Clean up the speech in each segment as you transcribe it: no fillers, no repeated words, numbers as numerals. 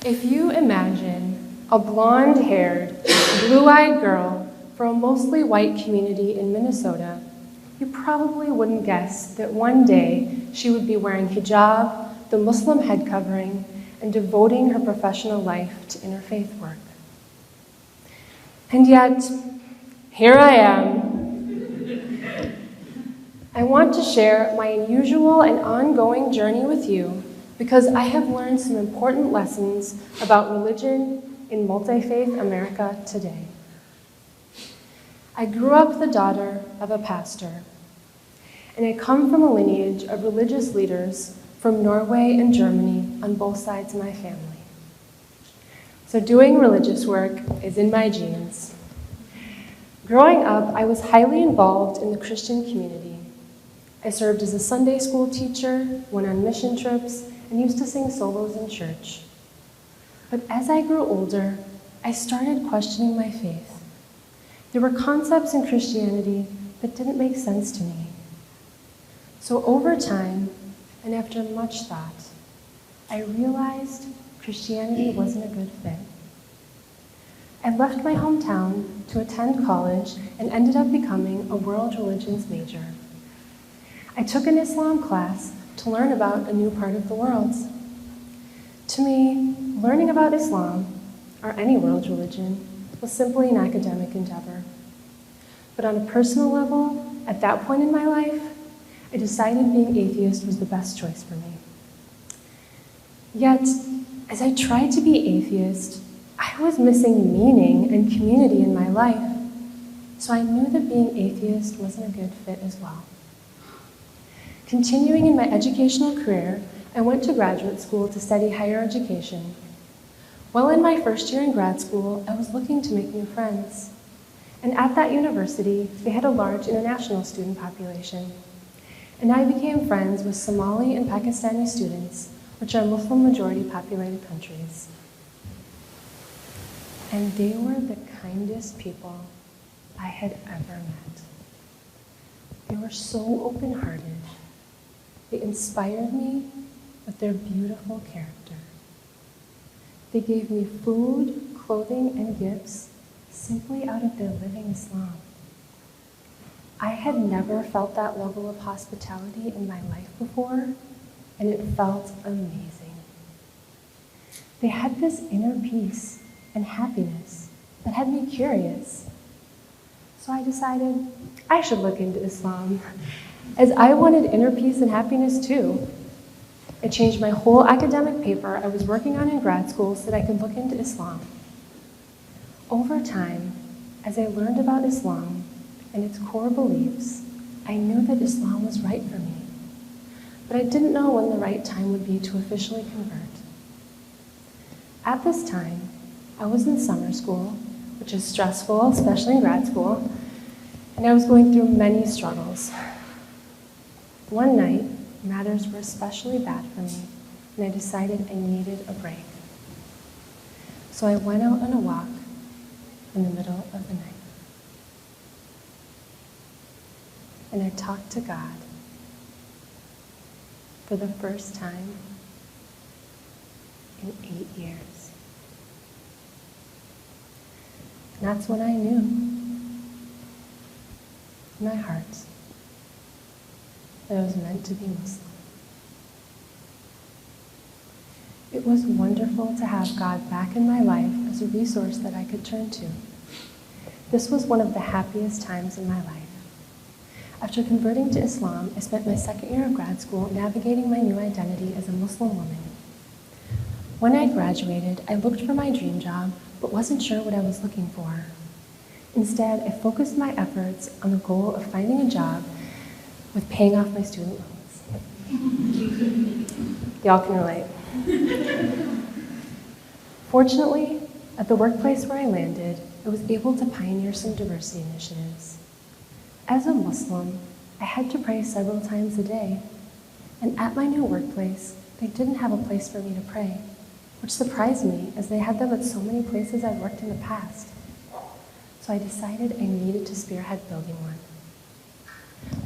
If you imagine a blonde-haired, blue-eyed girl from a mostly white community in Minnesota, you probably wouldn't guess that one day she would be wearing hijab, the Muslim head covering, and devoting her professional life to interfaith work. And yet, here I am. I want to share my unusual and ongoing journey with you because I have learned some important lessons about religion in multi-faith America today. I grew up the daughter of a pastor, and I come from a lineage of religious leaders from Norway and Germany on both sides of my family. So doing religious work is in my genes. Growing up, I was highly involved in the Christian community. I served as a Sunday school teacher, went on mission trips, and used to sing solos in church. But as I grew older, I started questioning my faith. There were concepts in Christianity that didn't make sense to me. So over time, and after much thought, I realized Christianity wasn't a good fit. I left my hometown to attend college and ended up becoming a world religions major. I took an Islam class to learn about a new part of the world. To me, learning about Islam, or any world religion, was simply an academic endeavor. But on a personal level, at that point in my life, I decided being atheist was the best choice for me. Yet, as I tried to be atheist, I was missing meaning and community in my life, so I knew that being atheist wasn't a good fit as well. Continuing in my educational career, I went to graduate school to study higher education. While in my first year in grad school, I was looking to make new friends. And at that university, they had a large international student population. And I became friends with Somali and Pakistani students, which are Muslim majority populated countries. And they were the kindest people I had ever met. They were so open-hearted. They inspired me with their beautiful character. They gave me food, clothing, and gifts simply out of their living Islam. I had never felt that level of hospitality in my life before, and it felt amazing. They had this inner peace and happiness that had me curious. So I decided I should look into Islam, as I wanted inner peace and happiness too. I changed my whole academic paper I was working on in grad school so that I could look into Islam. Over time, as I learned about Islam and its core beliefs, I knew that Islam was right for me. But I didn't know when the right time would be to officially convert. At this time, I was in summer school, which is stressful, especially in grad school, and I was going through many struggles. One night, matters were especially bad for me, and I decided I needed a break. So I went out on a walk in the middle of the night. And I talked to God for the first time in 8 years. And that's when I knew in my heart that I was meant to be Muslim. It was wonderful to have God back in my life as a resource that I could turn to. This was one of the happiest times in my life. After converting to Islam, I spent my second year of grad school navigating my new identity as a Muslim woman. When I graduated, I looked for my dream job, but wasn't sure what I was looking for. Instead, I focused my efforts on the goal of finding a job with paying off my student loans. Y'all can relate. Fortunately, at the workplace where I landed, I was able to pioneer some diversity initiatives. As a Muslim, I had to pray several times a day, and at my new workplace, they didn't have a place for me to pray, which surprised me as they had them at so many places I'd worked in the past. So I decided I needed to spearhead building one.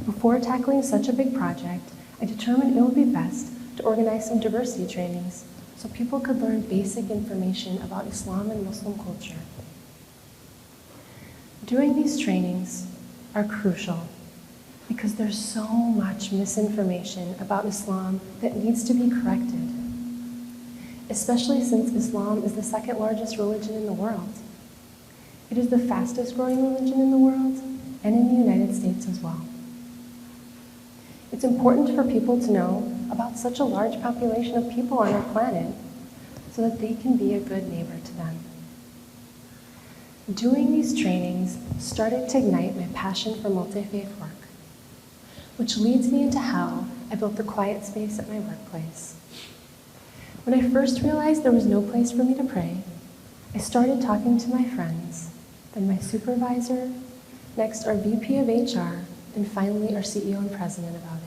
Before tackling such a big project, I determined it would be best to organize some diversity trainings so people could learn basic information about Islam and Muslim culture. Doing these trainings are crucial because there's so much misinformation about Islam that needs to be corrected, especially since Islam is the second largest religion in the world. It is the fastest growing religion in the world and in the United States as well. It's important for people to know about such a large population of people on our planet so that they can be a good neighbor to them. Doing these trainings started to ignite my passion for multi-faith work, which leads me into how I built the quiet space at my workplace. When I first realized there was no place for me to pray, I started talking to my friends, then my supervisor, next our VP of HR, and finally our CEO and president about it.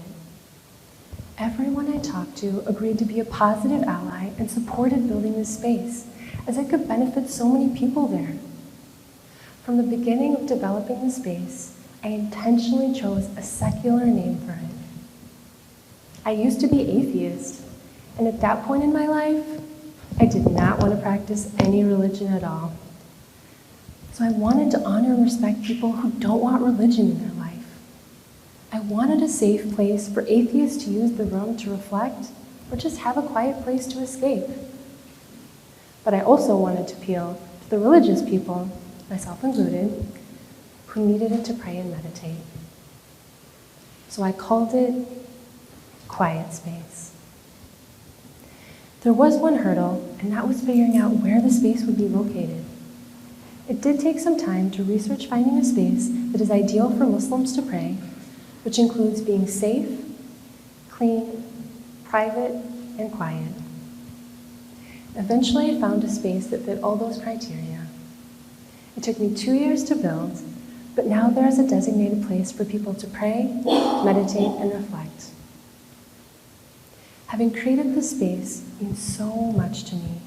Everyone I talked to agreed to be a positive ally and supported building this space, as it could benefit so many people there. From the beginning of developing the space, I intentionally chose a secular name for it. I used to be atheist, and at that point in my life, I did not want to practice any religion at all. So I wanted to honor and respect people who don't want religion in their life. I wanted a safe place for atheists to use the room to reflect or just have a quiet place to escape. But I also wanted to appeal to the religious people, myself included, who needed it to pray and meditate. So I called it Quiet Space. There was one hurdle, and that was figuring out where the space would be located. It did take some time to research finding a space that is ideal for Muslims to pray, which includes being safe, clean, private, and quiet. Eventually, I found a space that fit all those criteria. It took me 2 years to build, but now there is a designated place for people to pray, meditate, and reflect. Having created this space means so much to me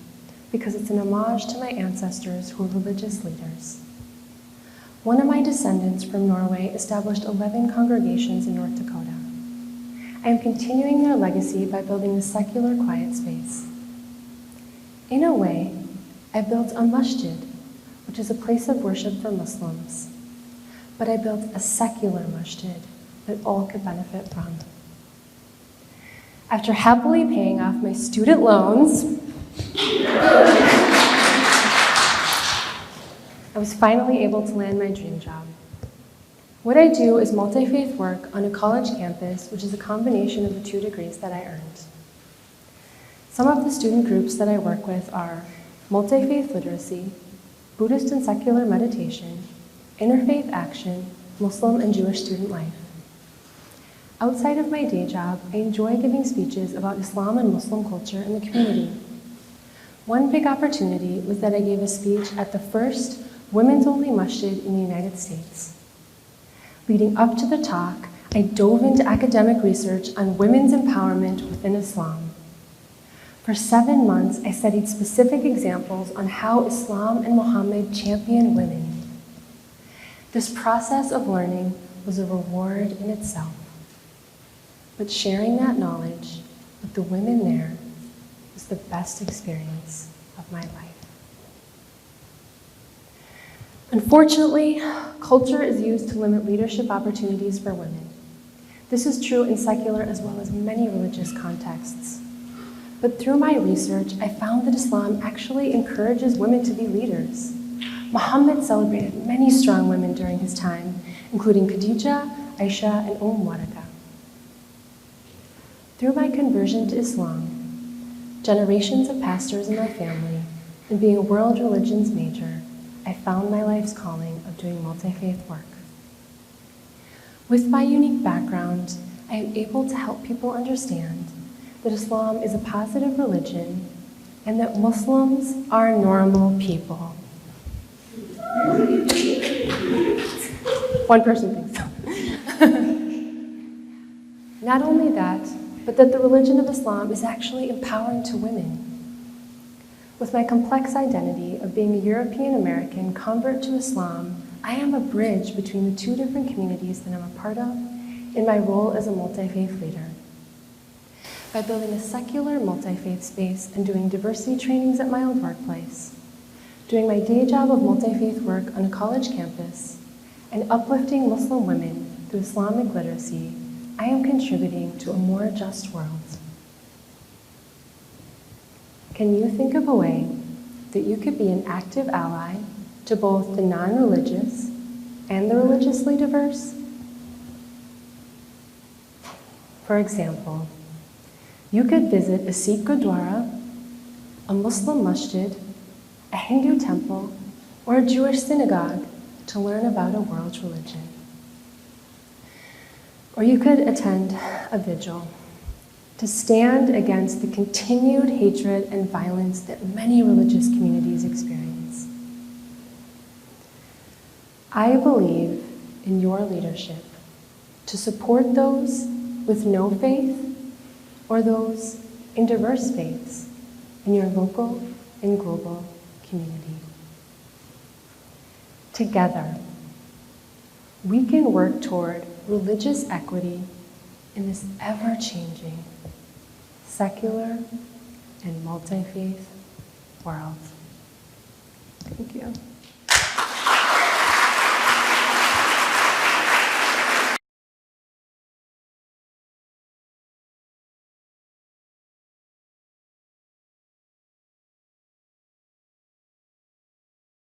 because it's an homage to my ancestors who were religious leaders. One of my descendants from Norway established 11 congregations in North Dakota. I am continuing their legacy by building a secular quiet space. In a way, I built a masjid, which is a place of worship for Muslims, but I built a secular masjid that all could benefit from. After happily paying off my student loans, I was finally able to land my dream job. What I do is multi-faith work on a college campus, which is a combination of the 2 degrees that I earned. Some of the student groups that I work with are multi-faith literacy, Buddhist and secular meditation, interfaith action, Muslim and Jewish student life. Outside of my day job, I enjoy giving speeches about Islam and Muslim culture in the community. One big opportunity was that I gave a speech at the first women's-only masjid in the United States. Leading up to the talk, I dove into academic research on women's empowerment within Islam. For 7 months, I studied specific examples on how Islam and Muhammad champion women. This process of learning was a reward in itself. But sharing that knowledge with the women there was the best experience of my life. Unfortunately, culture is used to limit leadership opportunities for women. This is true in secular as well as many religious contexts. But through my research, I found that Islam actually encourages women to be leaders. Muhammad celebrated many strong women during his time, including Khadija, Aisha, and Waraka. Through my conversion to Islam, generations of pastors in my family, and being a world religions major, I found my life's calling of doing multi-faith work. With my unique background, I am able to help people understand that Islam is a positive religion and that Muslims are normal people. One person thinks so. Not only that, but that the religion of Islam is actually empowering to women. With my complex identity of being a European American convert to Islam, I am a bridge between the 2 different communities that I'm a part of in my role as a multi-faith leader. by building a secular multi-faith space and doing diversity trainings at my old workplace, doing my day job of multi-faith work on a college campus, and uplifting Muslim women through Islamic literacy, I am contributing to a more just world. Can you think of a way that you could be an active ally to both the non-religious and the religiously diverse? For example, you could visit a Sikh Gurdwara, a Muslim masjid, a Hindu temple, or a Jewish synagogue to learn about a world religion. Or you could attend a vigil to stand against the continued hatred and violence that many religious communities experience. I believe in your leadership to support those with no faith or those in diverse faiths in your local and global community. Together, we can work toward religious equity in this ever-changing, secular and multi-faith world. Thank you.